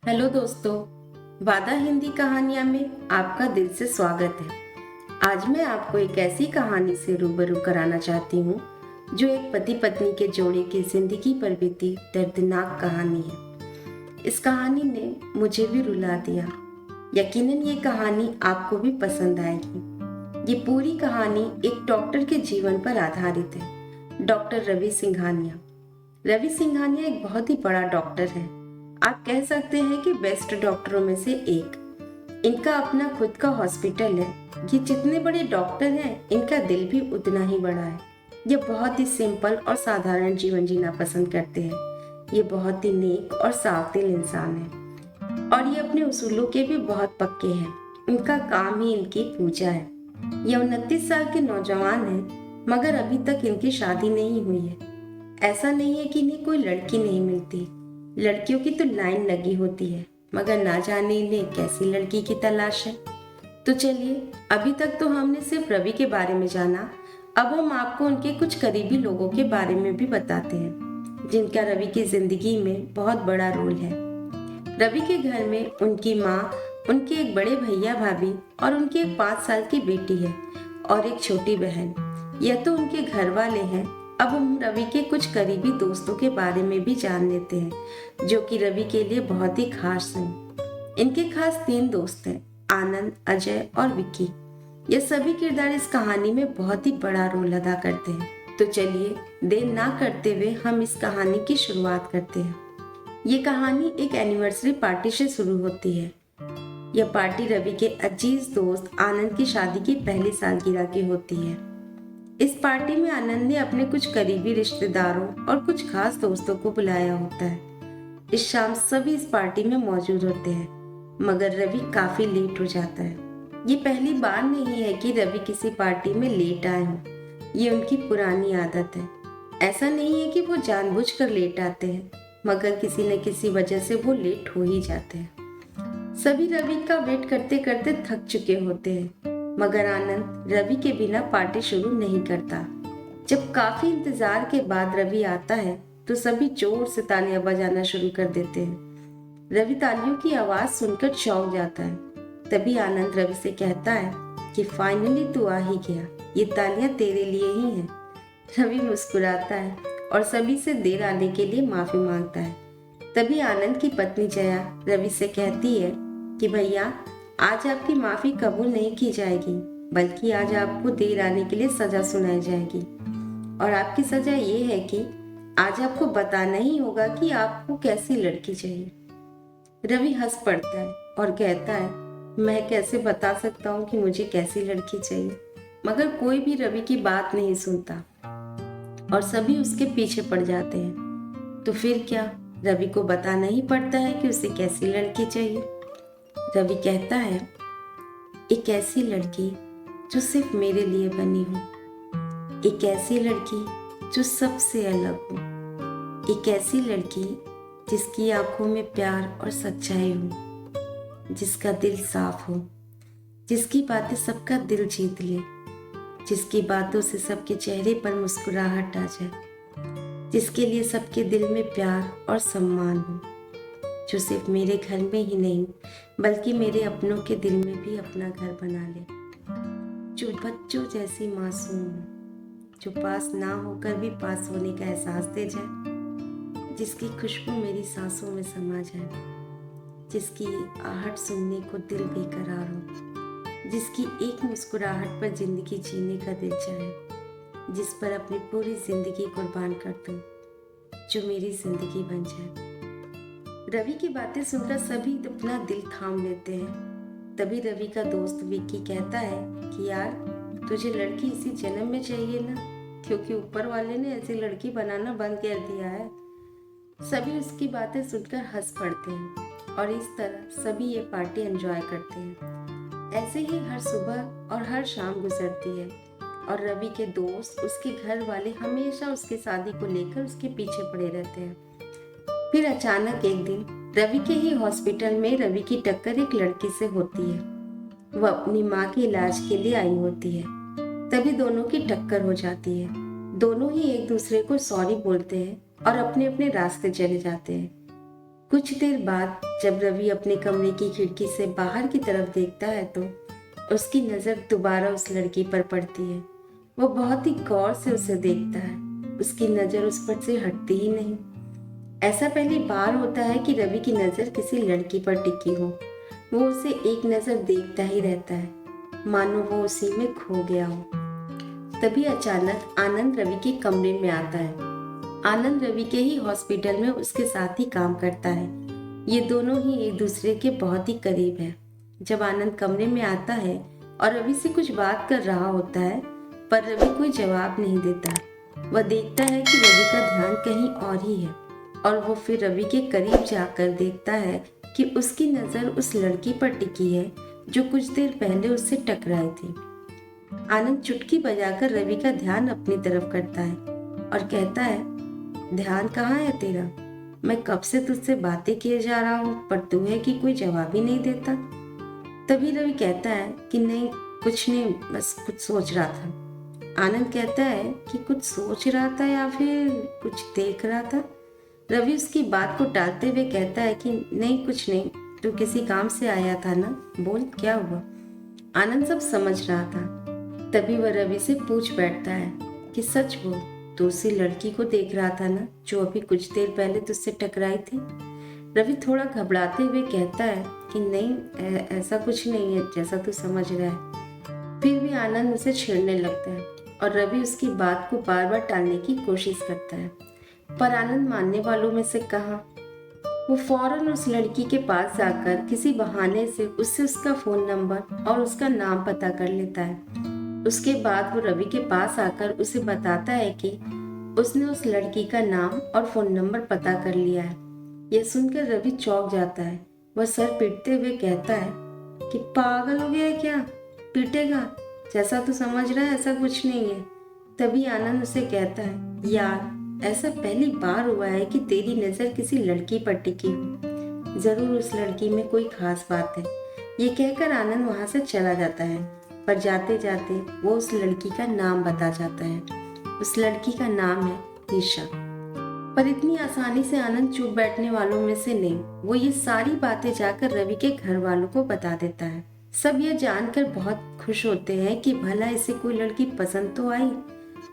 Hello दोस्तों, वादा हिंदी कहानियां में आपका दिल से स्वागत है। आज मैं आपको एक ऐसी कहानी से रूबरू कराना चाहती हूँ जो एक पति पत्नी के जोड़े की जिंदगी पर बीती दर्दनाक कहानी है। इस कहानी ने मुझे भी रुला दिया। यकीनन ये कहानी आपको भी पसंद आएगी। ये पूरी कहानी एक डॉक्टर के जीवन पर आधारित है। डॉक्टर रवि सिंघानिया। रवि सिंघानिया एक बहुत ही बड़ा डॉक्टर है। आप कह सकते हैं कि बेस्ट डॉक्टरों में से एक। इनका अपना खुद का हॉस्पिटल है। ये जितने बड़े डॉक्टर हैं, इनका दिल भी उतना ही बड़ा है। ये बहुत ही सिंपल और साधारण जीवन जीना पसंद करते हैं। ये बहुत ही नेक और साफ दिल इंसान है और ये अपने उसूलों के भी बहुत पक्के हैं। इनका काम ही इनकी पूजा है। ये 29 साल के नौजवान हैं, मगर अभी तक इनकी शादी नहीं हुई है। ऐसा नहीं है कि इन्हें कोई लड़की नहीं मिलती। लड़कियों की तो लाइन लगी होती है, मगर ना जाने इन्हें कैसी लड़की की तलाश है। तो चलिए, अभी तक तो हमने सिर्फ रवि के बारे में जाना। अब हम आपको उनके कुछ करीबी लोगों के बारे में भी बताते हैं जिनका रवि की जिंदगी में बहुत बड़ा रोल है। रवि के घर में उनकी माँ, उनके एक बड़े भैया भाभी और उनकी एक 5 साल की बेटी है और एक छोटी बहन। यह तो उनके घर वाले हैं। अब हम रवि के कुछ करीबी दोस्तों के बारे में भी जान लेते हैं जो कि रवि के लिए बहुत ही खास हैं। इनके खास 3 दोस्त हैं, आनंद, अजय और विक्की। ये सभी किरदार इस कहानी में बहुत ही बड़ा रोल अदा करते हैं। तो चलिए, देर ना करते हुए हम इस कहानी की शुरुआत करते हैं। ये कहानी एक एनिवर्सरी पार्टी से शुरू होती है। यह पार्टी रवि के अजीज दोस्त आनंद की शादी की पहली सालगिरह की होती है। इस पार्टी में आनंद ने अपने कुछ करीबी रिश्तेदारों और कुछ खास दोस्तों को बुलाया होता है। इस शाम सभी इस पार्टी में मौजूद होते हैं, मगर रवि काफी लेट हो जाता है। ये पहली बार नहीं है कि रवि किसी पार्टी में लेट आए हों। ये उनकी पुरानी आदत है। ऐसा नहीं है कि वो जानबूझकर लेट आते हैं, मगर किसी न किसी वजह से वो लेट हो ही जाते हैं। सभी रवि का वेट करते करते थक चुके होते हैं, मगर आनंद रवि के बिना पार्टी शुरू नहीं करता। जब काफी इंतजार के बाद रवि आता है तो सभी जोर से तालियां बजाना शुरू कर देते हैं। रवि तालियों की आवाज सुनकर चौंक जाता है। तभी आनंद रवि से कहता है कि फाइनली तू आ ही गया, ये तालियां तेरे लिए ही हैं। रवि मुस्कुराता है और सभी से देर आने के लिए माफी मांगता है। तभी आनंद की पत्नी जया रवि से कहती है कि भैया, आज आपकी माफी कबूल नहीं की जाएगी, बल्कि आज आपको देर आने के लिए सजा सुनाई जाएगी। और आपकी सजा ये है कि आज आपको बताना ही होगा कि आपको कैसी लड़की चाहिए। रवि हंस पड़ता है और कहता है, मैं कैसे बता सकता हूँ कि मुझे कैसी लड़की चाहिए। मगर कोई भी रवि की बात नहीं सुनता और सभी उसके पीछे पड़ जाते हैं। तो फिर क्या, रवि को बताना ही पड़ता है कि उसे कैसी लड़की चाहिए। रवि कहता है, एक ऐसी लड़की जो सिर्फ मेरे लिए बनी हो, एक ऐसी लड़की जो सबसे अलग हो, एक ऐसी लड़की जिसकी आंखों में प्यार और सच्चाई हो, जिसका दिल साफ हो, जिसकी बातें सबका दिल जीत ले, जिसकी बातों से सबके चेहरे पर मुस्कुराहट आ जाए, जिसके लिए सबके दिल में प्यार और सम्मान हो, जो सिर्फ मेरे घर में ही नहीं बल्कि मेरे अपनों के दिल में भी अपना घर बना ले, जो बच्चों जैसी मासूम हो, जो पास ना होकर भी पास होने का एहसास दे जाए, जिसकी खुशबू मेरी सांसों में समा जाए, जिसकी आहट सुनने को दिल बेकरार हो, जिसकी एक मुस्कुराहट पर जिंदगी जीने का दिल चाहे, जिस पर अपनी पूरी जिंदगी कुर्बान कर दूं, जो मेरी जिंदगी बन जाए। रवि की बातें सुनकर सभी अपना दिल थाम लेते हैं। तभी रवि का दोस्त विक्की कहता है कि यार, तुझे लड़की इसी जन्म में चाहिए ना, क्योंकि ऊपर वाले ने ऐसी लड़की बनाना बंद कर दिया है। सभी उसकी बातें सुनकर हंस पड़ते हैं और इस तरह सभी ये पार्टी एंजॉय करते हैं। ऐसे ही हर सुबह और हर शाम गुजरती है और रवि के दोस्त, उसके घर वाले हमेशा उसकी शादी को लेकर उसके पीछे पड़े रहते हैं। फिर अचानक एक दिन रवि के ही हॉस्पिटल में रवि की टक्कर एक लड़की से होती है। वह अपनी माँ के इलाज के लिए आई होती है। तभी दोनों की टक्कर हो जाती है। दोनों ही एक दूसरे को सॉरी बोलते हैं और अपने अपने रास्ते चले जाते हैं। कुछ देर बाद जब रवि अपने कमरे की खिड़की से बाहर की तरफ देखता है तो उसकी नजर दोबारा उस लड़की पर पड़ती है। वो बहुत ही गौर से उसे देखता है। उसकी नजर उस पर से हटती ही नहीं। ऐसा पहली बार होता है कि रवि की नजर किसी लड़की पर टिकी हो। वो उसे एक नजर देखता ही रहता है, मानो वो उसी में खो गया हो। तभी अचानक आनंद रवि के कमरे में आता है। आनंद रवि के ही हॉस्पिटल में उसके साथ ही काम करता है। ये दोनों ही एक दूसरे के बहुत ही करीब है। जब आनंद कमरे में आता है और रवि से कुछ बात कर रहा होता है, पर रवि कोई जवाब नहीं देता। वह देखता है कि रवि का ध्यान कहीं और ही है और वो फिर रवि के करीब जाकर देखता है कि उसकी नजर उस लड़की पर टिकी है जो कुछ देर पहले उससे टकराई थी। आनंद चुटकी बजाकर रवि का ध्यान अपनी तरफ करता है और कहता है, ध्यान कहाँ है तेरा? मैं कब से तुझसे बातें किए जा रहा हूँ, पर तू है कि कोई जवाब ही नहीं देता। तभी रवि कहता है कि नहीं, कुछ नहीं, बस कुछ सोच रहा था। आनंद कहता है कि कुछ सोच रहा था या फिर कुछ देख रहा था। रवि उसकी बात को टालते हुए कहता है कि नहीं, कुछ नहीं, तू किसी काम से आया था ना, बोल क्या हुआ। आनंद सब समझ रहा था। तभी वह रवि से पूछ बैठता है कि सच बोल, तू उसी लड़की को देख रहा था ना जो अभी कुछ देर पहले तुझसे टकराई थी। रवि थोड़ा घबराते हुए कहता है कि नहीं, ऐसा कुछ नहीं है जैसा तू समझ रहा है। फिर भी आनंद उसे छेड़ने लगता है और रवि उसकी बात को बार बार टालने की कोशिश करता है, पर आनंद मानने वालों में से कहाँ। वो फौरन उस लड़की के पास जाकर किसी बहाने से उससे उसका फोन नंबर और उसका नाम पता कर लेता है। उसके बाद वो रवि के पास आकर उसे बताता है कि उसने उस लड़की का नाम और फोन नंबर पता कर लिया है। यह सुनकर रवि चौंक जाता है। वह सर पीटते हुए कहता है कि पागल हो गया है क्या? पीटेगा? जैसा तू समझ रहा है ऐसा कुछ नहीं है। तभी आनंद उसे कहता है, यार ऐसा पहली बार हुआ है कि तेरी नजर किसी लड़की पर टिकी हो। जरूर उस लड़की में कोई खास बात है। ये कहकर आनंद वहां से चला जाता है, पर जाते जाते वो उस लड़की का नाम बता जाता है। उस लड़की का नाम है निशा। पर इतनी आसानी से आनंद चुप बैठने वालों में से नहीं। वो ये सारी बातें जाकर रवि के घर वालों को बता देता है। सब ये जानकर बहुत खुश होते हैं कि भला इसे कोई लड़की पसंद तो आई।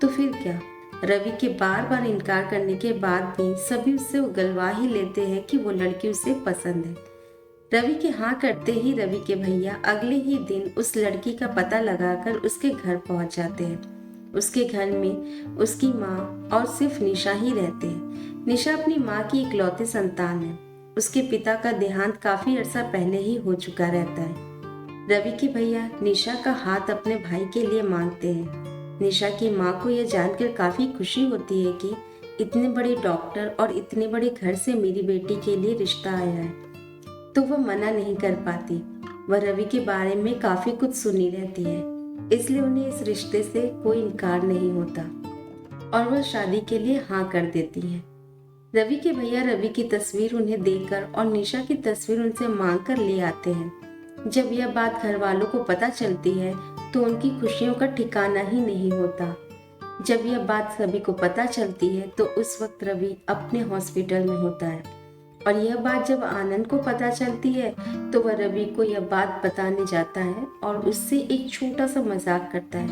तो फिर क्या, रवि के बार बार इनकार करने के बाद भी सभी उससे उगलवा ही लेते हैं कि वो लड़की उसे पसंद है। रवि के हाँ करते ही रवि के भैया अगले ही दिन उस लड़की का पता लगाकर उसके घर पहुंच जाते हैं। उसके घर में उसकी माँ और सिर्फ निशा ही रहते हैं। निशा अपनी माँ की इकलौती संतान है। उसके पिता का देहांत काफी अरसा पहले ही हो चुका रहता है। रवि के भैया निशा का हाथ अपने भाई के लिए मांगते हैं। निशा की माँ को यह जानकर काफी खुशी होती है कि इतने बड़े डॉक्टर और इतने बड़े घर से मेरी बेटी के लिए रिश्ता आया है, तो वह मना नहीं कर पाती। वह रवि के बारे में काफी कुछ सुनी रहती है, इसलिए उन्हें इस रिश्ते से कोई इनकार नहीं होता और वह शादी के लिए हाँ कर देती है। रवि के भैया रवि की तस्वीर उन्हें देकर और निशा की तस्वीर उनसे मांग कर ले आते हैं। जब यह बात घर वालों को पता चलती है तो उनकी खुशियों का ठिकाना ही नहीं होता। जब यह बात सभी को पता चलती है तो उस वक्त रवि अपने हॉस्पिटल में होता है और यह बात जब आनंद को पता चलती है तो वह रवि को यह बात बताने जाता है और उससे एक छोटा सा मजाक करता है।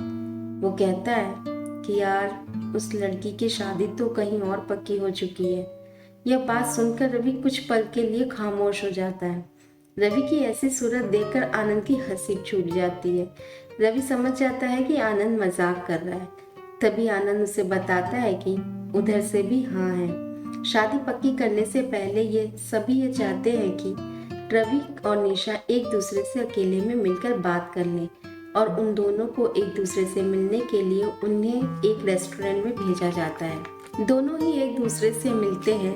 वो कहता है कि यार, उस लड़की की शादी तो कहीं और पक्की हो चुकी है। यह बात सुनकर रवि कुछ पल के लिए खामोश हो जाता है। रवि की ऐसी सूरत देखकर आनंद की हंसी छूट जाती है। रवि समझ जाता है कि आनंद मजाक कर रहा है। तभी आनंद उसे बताता है कि उधर से भी हाँ है। शादी पक्की करने से पहले ये सभी ये चाहते हैं कि रवि और निशा एक दूसरे से अकेले में मिलकर बात कर लें और उन दोनों को एक दूसरे से मिलने के लिए उन्हें एक रेस्टोरेंट में भेजा जाता है। दोनों ही एक दूसरे से मिलते हैं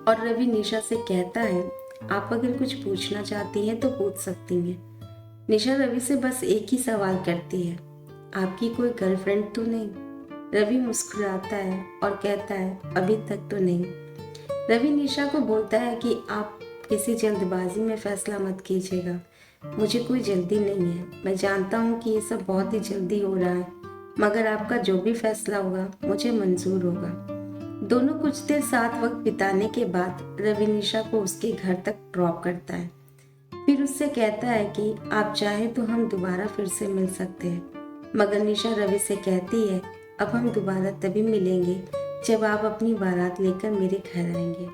और रवि निशा से कहता है, आप अगर कुछ पूछना चाहती हैं तो पूछ सकती हैं। निशा रवि से बस एक ही सवाल करती है, आपकी कोई गर्लफ्रेंड तो नहीं? रवि मुस्कुराता है और कहता है, अभी तक तो नहीं। रवि निशा को बोलता है कि आप किसी जल्दबाजी में फैसला मत कीजिएगा। मुझे कोई जल्दी नहीं है। मैं जानता हूँ कि ये सब बहुत ही जल्दी हो रहा है, मगर आपका जो भी फैसला होगा मुझे मंजूर होगा। दोनों कुछ देर साथ वक्त बिताने के बाद रवि निशा को उसके घर तक ड्रॉप करता है। फिर उससे कहता है कि आप चाहें तो हम दोबारा फिर से मिल सकते हैं। मगर निशा रवि से कहती है, अब हम दोबारा तभी मिलेंगे जब आप अपनी बारात लेकर मेरे घर आएंगे।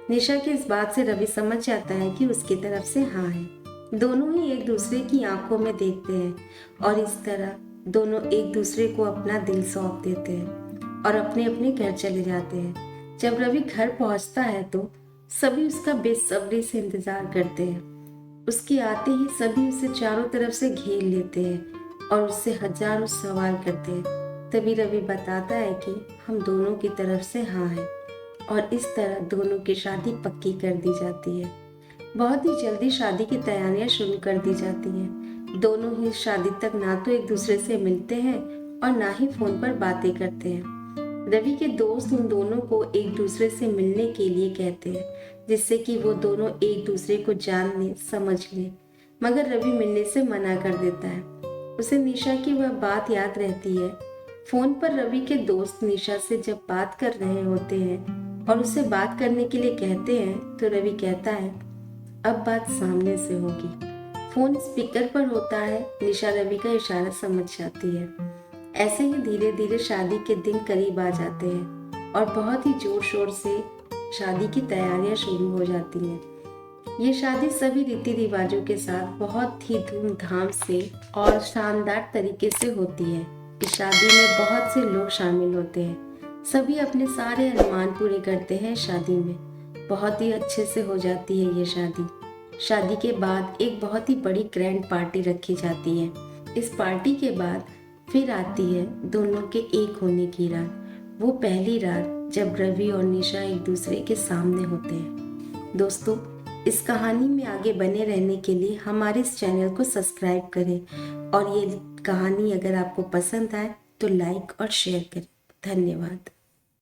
निशा की इस बात से रवि समझ जाता है कि उसकी तरफ से हाँ है। दोनों ही एक दूसरे की आंखों में देखते हैं और इस तरह दोनों एक दूसरे को अपना दिल सौंप देते हैं और अपने अपने घर चले जाते हैं। जब रवि घर पहुंचता है तो सभी उसका बेसब्री से इंतजार करते हैं। उसके आते ही सभी उसे चारों तरफ से घेर लेते हैं और उससे हजारों सवाल करते हैं। तभी रवि बताता है कि हम दोनों की तरफ से हाँ है और इस तरह दोनों की शादी पक्की कर दी जाती है। बहुत ही जल्दी शादी की तैयारियां शुरू कर दी जाती हैं। दोनों ही शादी तक ना तो एक दूसरे से मिलते हैं और ना ही फोन पर बातें करते हैं। रवि के दोस्त उन दोनों को एक दूसरे से मिलने के लिए कहते हैं, जिससे कि वो दोनों एक दूसरे को जान लें, समझ लें। मगर रवि मिलने से मना कर देता है। उसे निशा की वह बात याद रहती है। फोन पर रवि के दोस्त निशा से जब बात कर रहे होते हैं और उससे बात करने के लिए कहते हैं तो रवि कहता है, अब बात सामने से होगी। फोन स्पीकर पर होता है। निशा रवि का इशारा समझ जाती है। ऐसे ही धीरे धीरे शादी के दिन करीब आ जाते हैं और बहुत ही जोर शोर से शादी की तैयारियां शुरू हो जाती हैं। ये शादी सभी रीति रिवाजों के साथ बहुत ही धूमधाम से और शानदार तरीके से होती है। इस शादी में बहुत से लोग शामिल होते हैं। सभी अपने सारे अरमान पूरे करते हैं। शादी में बहुत ही अच्छे से हो जाती है ये शादी। शादी के बाद एक बहुत ही बड़ी ग्रैंड पार्टी रखी जाती है। इस पार्टी के बाद फिर आती है दोनों के एक होने की रात। वो पहली रात जब रवि और निशा एक दूसरे के सामने होते हैं। दोस्तों, इस कहानी में आगे बने रहने के लिए हमारे इस चैनल को सब्सक्राइब करें और ये कहानी अगर आपको पसंद आए तो लाइक और शेयर करें। धन्यवाद।